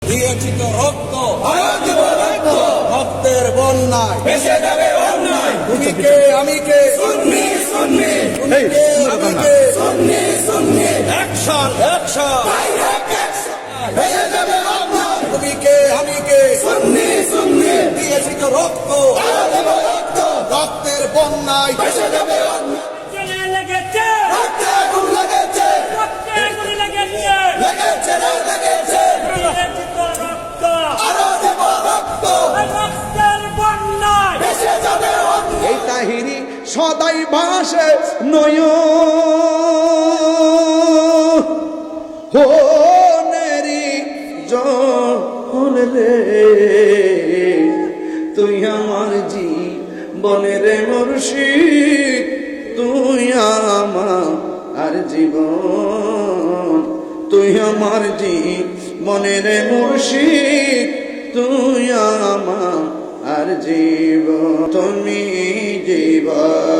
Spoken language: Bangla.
দিয়েছি তো রক্ত, রক্তের বন্যায় ভেসে যাবে অন্যায়। তুমি কে আমি কে, সুন্নি সুন্নি, তুমি কে আমি কে, সুন্নি সুন্নি। অ্যাকশন অ্যাকশন, ডাইরেক্ট অ্যাকশন, ভেসে যাবে অন্যায়। তুমি কে আমি কে, সুন্নি সুন্নি, দিয়েছি তো রক্ত, রক্তের বন্যায় ভেসে যাবে অন্যায়। লেগেছে রক্তে আগুন লেগেছে, রক্তে আগুন লেগেছে, লেগেছে লেগেছে, রক্ত আরো দেব রক্ত, রক্তের বন্যায় ভেসে যাবে অন্যায়। এই তাহিরি সদাই ভাসে নয় নেরি জন রে, তুই আমার জীবনের মুর্শিদ, তুই আমার জীবন, তুই আমার জীবনের মুর্শিদ, তুই আমার জীবন, তুমি জীবন।